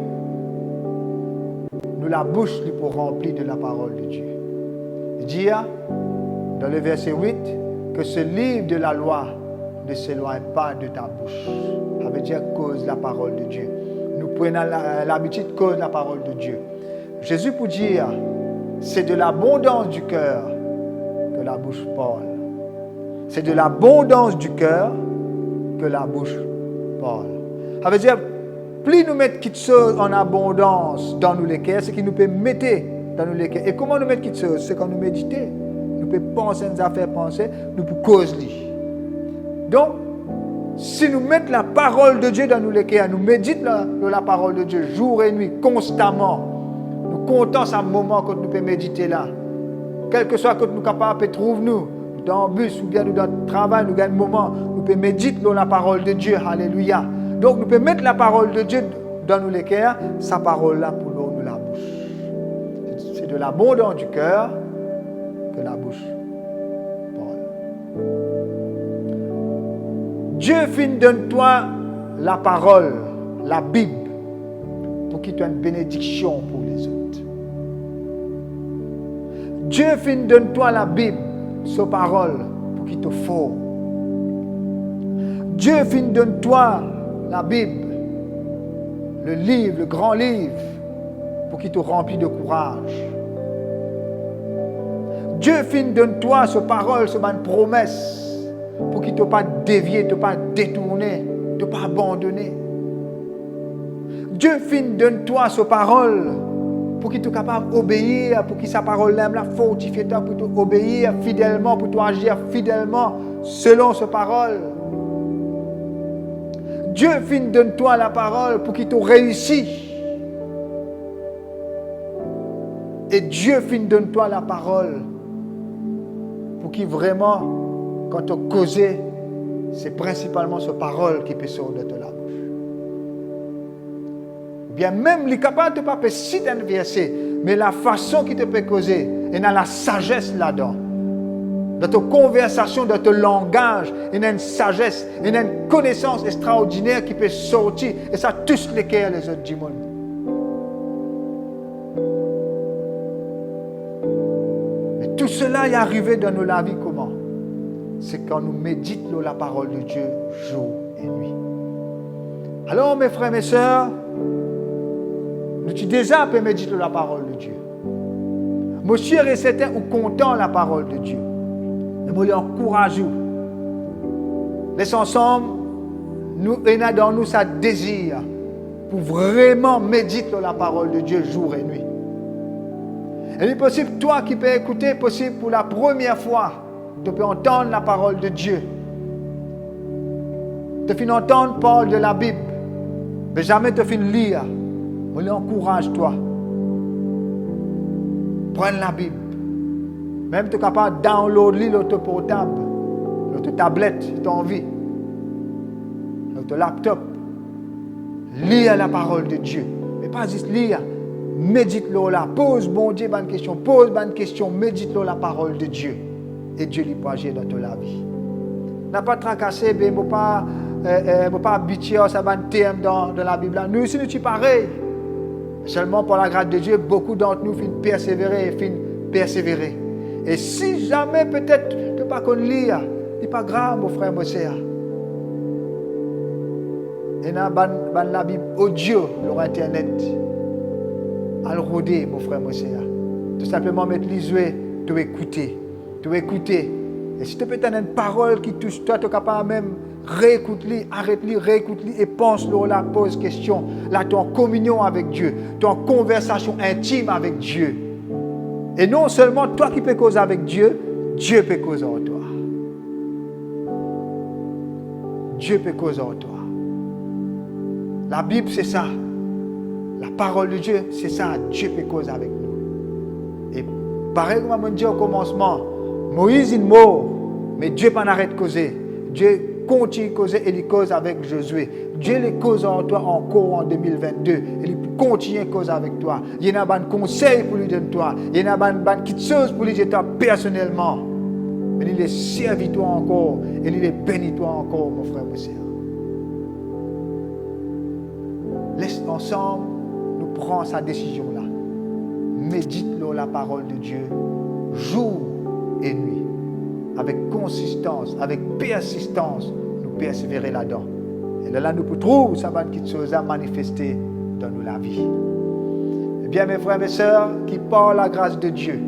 nous la bouche pour remplir de la parole de Dieu. Il dit dans le verset 8 que ce livre de la loi ne s'éloigne pas de ta bouche. Ça veut dire cause la parole de Dieu. Nous prenons l'habitude cause la parole de Dieu. Jésus pour dire, c'est de l'abondance du cœur que la bouche parle. C'est de l'abondance du cœur que la bouche parle. Ça veut dire, plus nous mettons quelque chose en abondance dans nous les cœurs, c'est qu'il nous peut mettre dans nous les cœurs. Et comment nous mettre quelque chose? C'est quand nous méditons. Nous pouvons penser nos affaires, penser, nous pouvons causer. Donc, si nous mettons la parole de Dieu dans nous les cœurs, nous méditons la parole de Dieu jour et nuit, constamment, nous comptons ce moment que nous pouvons méditer là. Quel que soit que nous sommes capables de trouver nous, dans le bus ou bien dans le travail, nous gagnons un moment, nous pouvons méditer la parole de Dieu. Alléluia. Donc, nous pouvons mettre la parole de Dieu dans nous les cœurs, sa parole là pour nous la bouche. C'est de l'abondance du cœur que la bouche parle. Dieu donne-toi la parole, la Bible, pour qu'il te donne une bénédiction pour les autres. Dieu donne-toi la Bible, sa parole, pour qu'il te forme. Dieu donne-toi la Bible, le livre, le grand livre, pour qu'il te remplisse de courage. Dieu donne-toi sa parole, sa promesse, pour qu'il ne t'a pas dévié, ne t'a pas détourné, ne t'a pas abandonné. Dieu finit donne-toi sa parole pour qu'il soit capable d'obéir, pour qu'il sa parole l'aime, la fortifier toi, pour t'obéir fidèlement, pour toi agir fidèlement selon sa parole. Dieu finit donne-toi la parole pour qu'il te réussisse. Et Dieu finit donne-toi la parole pour qu'il vraiment, quand tu as causé, c'est principalement sa parole qui peut sortir de la bouche. Bien même, il est capable de ne pas citer un verset, mais la façon qu'il te peut causer, il y a la sagesse là-dedans. Dans ta conversation, dans ton langage, il y a une sagesse, il y a une connaissance extraordinaire qui peut sortir, et ça touche les cœurs des autres du monde. Mais tout cela est arrivé dans nos vies comment? C'est quand nous méditons la parole de Dieu jour et nuit. Alors mes frères et mes sœurs, nous tu déjà peut méditer la parole de Dieu. Moi je suis et certain ou content la parole de Dieu. Mais moi l'encourage. Laisse ensemble, nous ayons dans nous ça désir pour vraiment méditer la parole de Dieu jour et nuit. Et il est possible, toi qui peux écouter, possible pour la première fois, tu peux entendre la parole de Dieu. Tu peux entendre parole de la Bible, mais jamais tu peux lire. Je l'encourage, toi. Prends la Bible. Même tu es capable de downloader l'auto portable, l'auto tablette, si tu as envie, l'auto laptop. Lire la parole de Dieu. Mais pas juste lire. Médite-le là. Pose, bon Dieu, bonne question. Pose, bonne question. Médite-le la parole de Dieu. Et Dieu lui peut agir dans toute la vie. N'a pas tracassé, mais ne pas habituer à ça va terme dans la Bible. Nous aussi, nous sommes pareils. Seulement par la grâce de Dieu, beaucoup d'entre nous finissent persévérer. Et si jamais peut-être tu ne pas qu'on lire, ce n'est pas grave, mon frère, mon sœur. Et dans la Bible audio, sur Internet, à le rôder, mon frère, mon sœur. Tout simplement mettre les yeux, tu écouter. Et si tu peux avoir une parole qui touche toi, tu es capable même réécoute-les, arrête-les, réécoute-les et pense-le là, pose question. Là, tu es en communion avec Dieu, tu es en conversation intime avec Dieu. Et non seulement toi qui peux causer avec Dieu, Dieu peut causer en toi. Dieu peut causer en toi. La Bible, c'est ça. La parole de Dieu, c'est ça. Dieu peut causer avec nous. Et pareil comme on dit au commencement, Moïse est mort, mais Dieu pas arrête de causer. Dieu continue de causer et il cause avec Josué. Dieu les cause en toi encore en 2022. Et il continue de causer avec toi. Il y a un conseil pour lui donner toi. Il y a une petite chose pour lui dire toi personnellement. Mais il est servi toi encore. Et il est béni toi encore, mon frère, mon sœur. Laisse ensemble nous prendre sa décision-là. Médite-le la parole de Dieu jour et nuit. Avec consistance, avec persistance, nous persévérer là-dedans. Et là, nous pouvons trouver ça va une chose à manifester dans nos la vie. Eh bien, mes frères et mes sœurs, qui par la grâce de Dieu,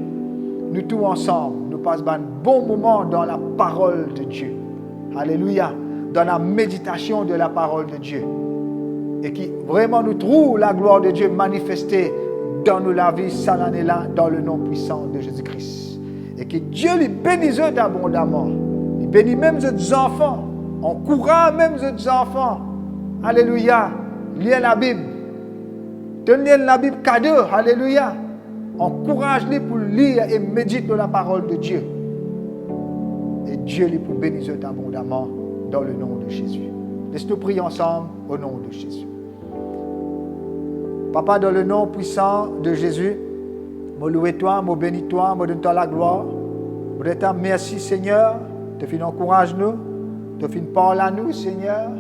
nous tous ensemble, nous passons un bon moment dans la parole de Dieu. Alléluia. Dans la méditation de la parole de Dieu. Et qui vraiment nous trouve la gloire de Dieu manifestée dans nos la vie, ça l'année là, dans le nom puissant de Jésus-Christ. Et que Dieu les bénisse abondamment. Il bénit même les enfants. Encourage même les enfants. Alléluia. Lire la Bible. Tenir la Bible cadeau. Alléluia. Encourage-les pour lire et méditer la parole de Dieu. Et Dieu les pour bénir abondamment dans le nom de Jésus. Laisse-nous prier ensemble au nom de Jésus. Papa, dans le nom puissant de Jésus, je loue toi, je bénis toi, je donne toi la gloire. Je te dis merci Seigneur, tu fais encourage nous, tu fais parler à nous Seigneur,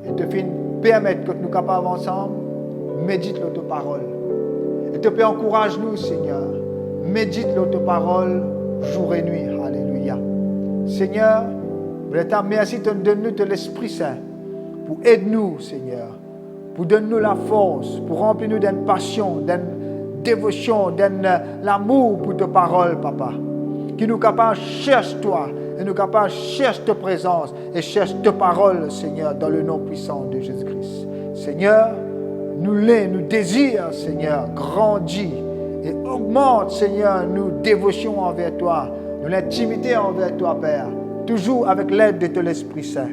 et tu fais permettre que nous soyons capables ensemble, médite ta parole. Et tu peux encourager nous Seigneur, médite ta parole jour et nuit. Alléluia. Seigneur, je te dis merci de donner de l'Esprit Saint pour aider nous Seigneur, pour donner nous la force, pour remplir nous d'une passion, d'une dévotion, d'un l'amour pour ta parole, Papa. Qui nous capable cherche toi, et nous capables cherche ta présence et cherche ta parole, Seigneur, dans le nom puissant de Jésus-Christ. Seigneur, nous désirons, Seigneur, grandis et augmente, Seigneur, nos dévotions envers toi, nous l'intimité envers toi, Père, toujours avec l'aide de ton Esprit Saint.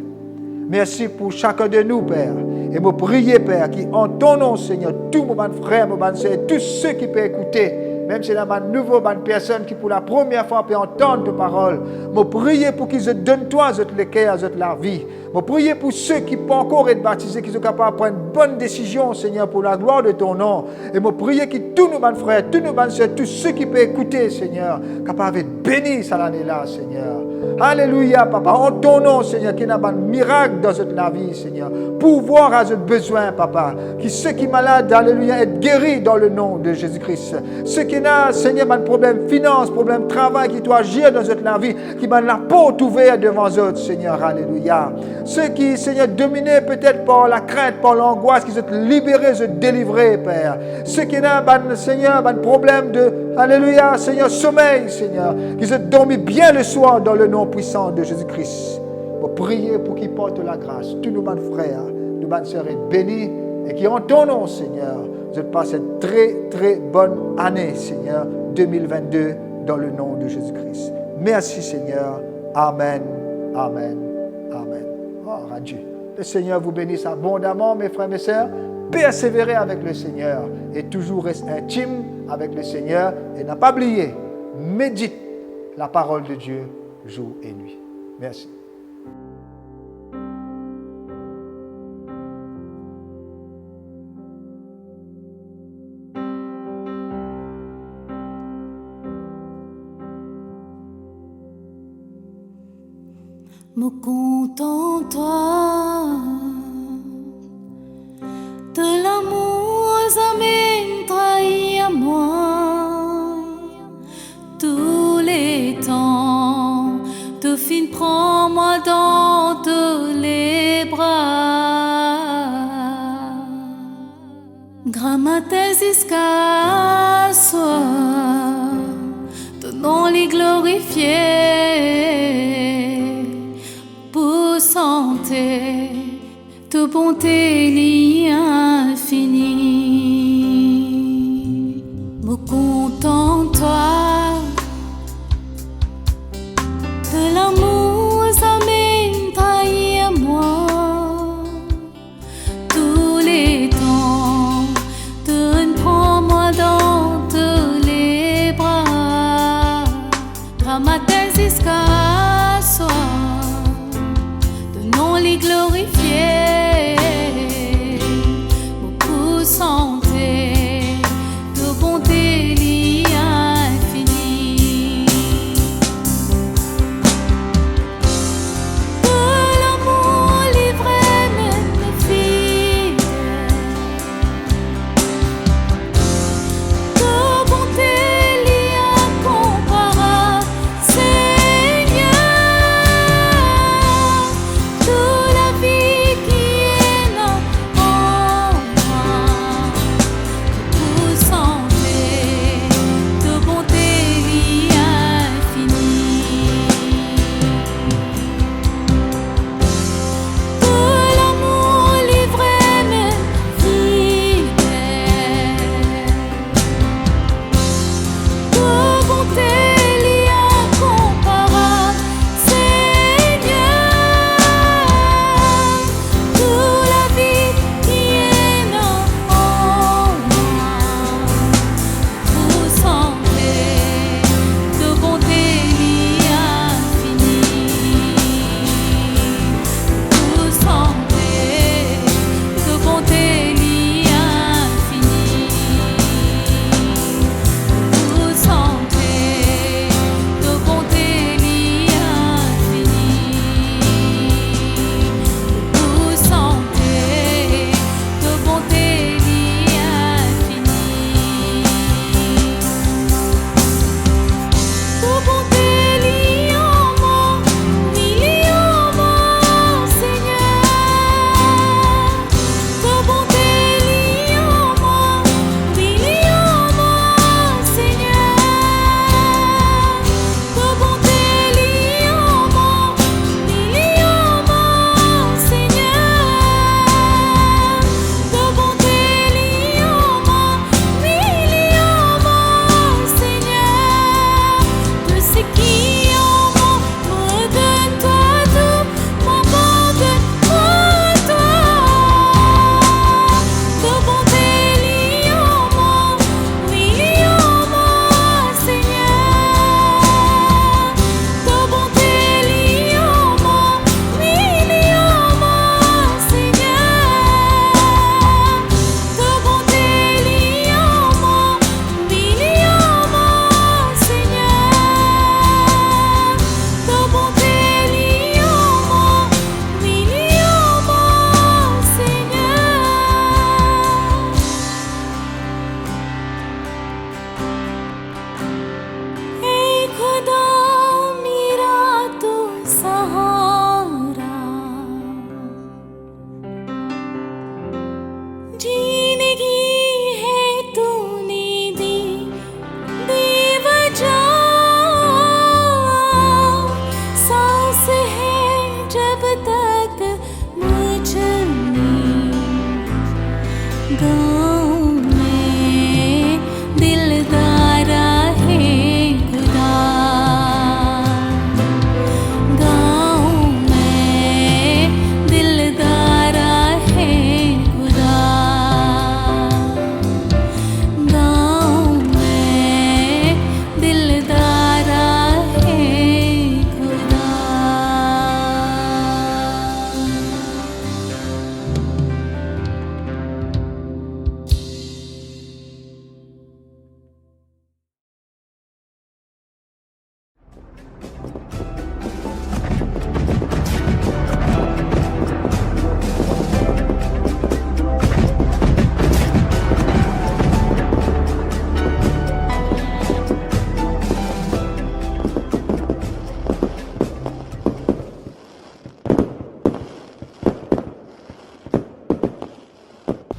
Merci pour chacun de nous, Père. Et me prier, Père, qui en ton nom, Seigneur, tous mes frères, mes sœurs, tous ceux qui peuvent écouter, même si c'est une nouvelle personne qui pour la première fois peut entendre ta parole, me prier pour qu'ils te donnent toi, le cœur, la vie. Me prier pour ceux qui ne peuvent encore être baptisés, qui sont capables de prendre une bonne décision, Seigneur, pour la gloire de ton nom. Et me prier que tous nos frères, tous nos sœurs, tous ceux qui peuvent écouter, Seigneur, capables d'être bénis cette année-là, Seigneur. Alléluia, Papa. En ton nom, Seigneur, qu'il y a un miracle dans notre vie, Seigneur. Pouvoir à notre besoin, Papa. Que ceux qui sont malades, alléluia, être guéris dans le nom de Jésus-Christ. Ceux qui ont, Seigneur, un problème finance, problème travail, qui doivent agir dans notre vie, qui ont la porte ouverte devant eux, Seigneur. Alléluia. Ceux qui, Seigneur, dominés peut-être par la crainte, par l'angoisse, qui sont libérés, se délivrés, Père. Ceux qui ont, Seigneur, un problème de, alléluia, Seigneur, sommeil, Seigneur, qui se dorment bien le soir dans le nom puissant de Jésus-Christ. Pour prier pour qu'ils portent la grâce. Tous nos frères, nos sœurs, bénis et qui en ton nom, Seigneur, je te passe une très, très bonne année, Seigneur, 2022, dans le nom de Jésus-Christ. Merci, Seigneur. Amen. Amen. Amen. Oh, Dieu. Le Seigneur vous bénisse abondamment, mes frères et mes sœurs. Persévérez avec le Seigneur et toujours restez intime avec le Seigneur et n'a pas oublié, médite la parole de Dieu jour et nuit. Merci. Me contente-toi de l'amour amen trahi à moi tous les temps. Tout fin, prends-moi dans tous les bras. Grand matin jusqu'à soir, ton nom les glorifier. Pour santé, toute bonté li infinie. Me contente-toi de l'amour amen trahi à moi tous les temps. Prends-moi dans tous les bras. Grand matin jusqu'à soir, les glorifier, beaucoup santé, de bonté li infinie. De l'amour livré même fidèle, de bonté li incomparable, Seigneur.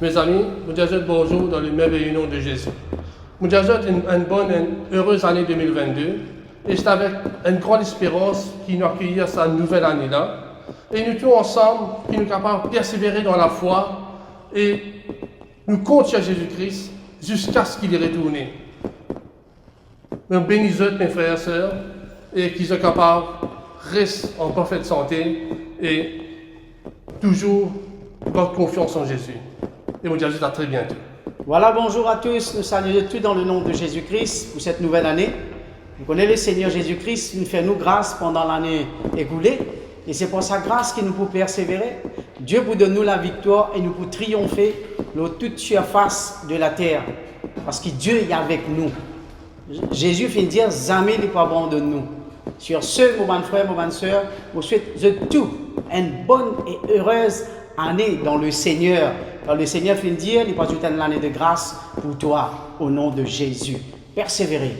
Mes amis, vous disons bonjour dans le merveilleux nom de Jésus. Nous disons une bonne et heureuse année 2022. Et c'est avec une grande espérance qu'il nous accueille à cette nouvelle année-là. Et nous tous ensemble, qui nous sommes capables de persévérer dans la foi et nous comptons sur Jésus-Christ jusqu'à ce qu'il est retourné. Nous bénissons mes frères et sœurs et qu'ils soient capables de rester en parfaite santé et toujours avoir confiance en Jésus. Et nous disons à très bientôt. Voilà, bonjour à tous. Nous saluons tous dans le nom de Jésus-Christ pour cette nouvelle année. Vous connaissez le Seigneur Jésus-Christ, il nous fait nous grâce pendant l'année écoulée. Et c'est pour sa grâce qu'il nous peut persévérer. Dieu vous donne nous la victoire et nous pouvons triompher dans toute surface de la terre. Parce que Dieu est avec nous. Jésus fait dire, jamais il ne peut abandonner nous. Sur ce, mon bon frère, mon bonne soeur, vous souhaite tout une bonne et heureuse année dans le Seigneur. Car le Seigneur fait dire, il passe une année de grâce pour toi, au nom de Jésus. Persévérez,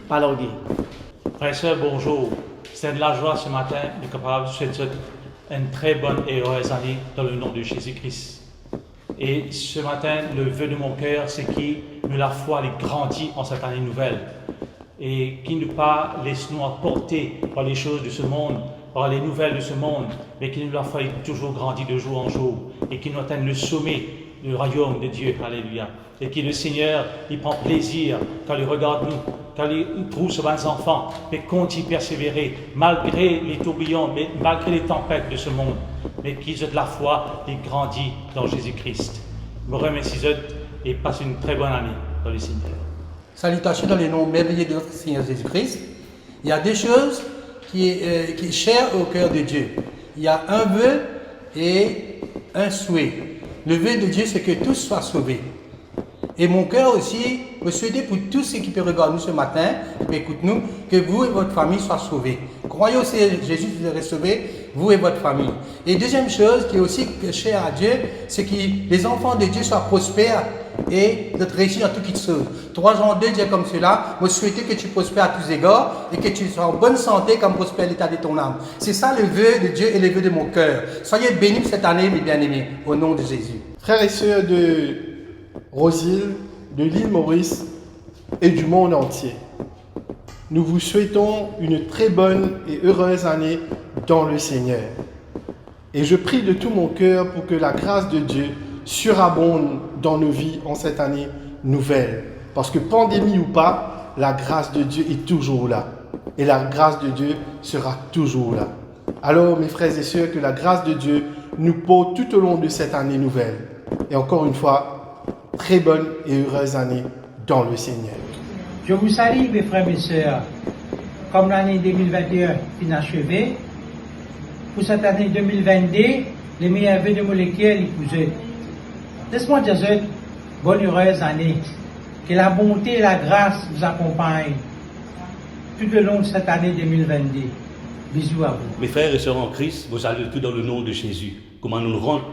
pas l'orgueil. Frères et sœurs, bonjour. C'est de la joie ce matin de capable de souhaiter une très bonne et heureuse année dans le nom de Jésus-Christ. Et ce matin, le vœu de mon cœur, c'est que la foi grandit en cette année nouvelle. Et qu'il ne pas laisse-nous emporter par les choses de ce monde, par les nouvelles de ce monde, mais qu'il nous la foi toujours grandit de jour en jour. Et qu'il nous atteigne le sommet du royaume de Dieu. Alléluia. Et que le Seigneur, il prend plaisir quand il regarde nous, quand il trouve ses bons enfants, mais continue à persévérer, malgré les tourbillons, malgré les tempêtes de ce monde, mais qu'ils aient de la foi et grandit dans Jésus-Christ. Je vous remercie et passe une très bonne année dans le Seigneur. Salutations dans le nom merveilleux de notre Seigneur Jésus-Christ. Il y a des choses qui est chère au cœur de Dieu. Il y a un vœu et un souhait. Le vœu de Dieu, c'est que tous soient sauvés. Et mon cœur aussi, vous souhaitez pour tous ceux qui peuvent regarder nous ce matin, qui écoutent nous, que vous et votre famille soient sauvés. Croyez aussi Jésus vous aurez sauvé, vous et votre famille. Et deuxième chose qui est aussi chère à Dieu, c'est que les enfants de Dieu soient prospères et d'être réussis dans tout qu'ils sont. 3 Jean 2 dit comme cela, vous souhaitez que tu prospères à tous égards et que tu sois en bonne santé comme prospère l'état de ton âme. C'est ça le vœu de Dieu et le vœu de mon cœur. Soyez bénis cette année, mes bien-aimés, au nom de Jésus. Frères et sœurs de Rosehill, de l'île Maurice et du monde entier, nous vous souhaitons une très bonne et heureuse année dans le Seigneur. Et je prie de tout mon cœur pour que la grâce de Dieu surabonde dans nos vies en cette année nouvelle. Parce que pandémie ou pas, la grâce de Dieu est toujours là. Et la grâce de Dieu sera toujours là. Alors, mes frères et sœurs, que la grâce de Dieu nous porte tout au long de cette année nouvelle. Et encore une fois, très bonne et heureuse année dans le Seigneur. Je vous salue, mes frères et sœurs. Comme l'année 2021 est achevée, pour cette année 2022, les meilleurs vœux de mon cœur l'épouseux. Laisse-moi dire bonne heureuse année. Que la bonté et la grâce vous accompagnent tout au long de cette année 2022. Bisous à vous. Mes frères et sœurs en Christ, vous saluez tout dans le nom de Jésus. Comment nous rendons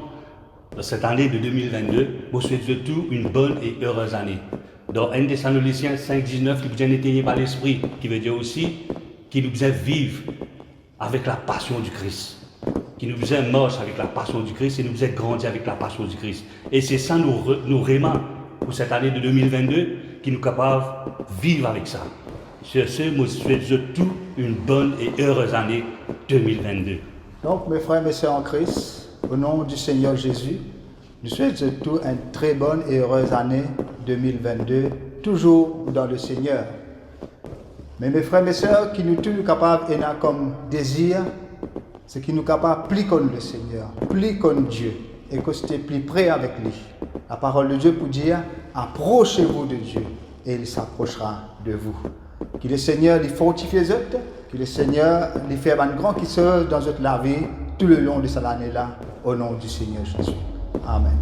dans cette année de 2022, vous souhaitez tout une bonne et heureuse année. Dans 1 Thessaloniciens 5,19, qui vous est éteigné par l'Esprit, qui veut dire aussi qu'il nous aide vivre avec la passion du Christ. Qui nous aide marcher avec la passion du Christ et nous aide grandir avec la passion du Christ. Et c'est ça nous réman pour cette année de 2022, qui nous est capable de vivre avec ça. Sur ce, nous souhaitons tout une bonne et heureuse année 2022. Donc, mes frères et mes sœurs en Christ, au nom du Seigneur Jésus, nous souhaitons tout une très bonne et heureuse année 2022, toujours dans le Seigneur. Mais mes frères et mes sœurs, qui nous tous capables et comme désir, c'est qui nous capables plus comme le Seigneur, plus comme Dieu, et que c'était plus près avec lui. La parole de Dieu pour dire, approchez-vous de Dieu, et il s'approchera de vous. Que le Seigneur les fortifie les autres, que le Seigneur les fait un grand qui soit dans notre la vie tout le long de cette année-là, au nom du Seigneur Jésus. Amen.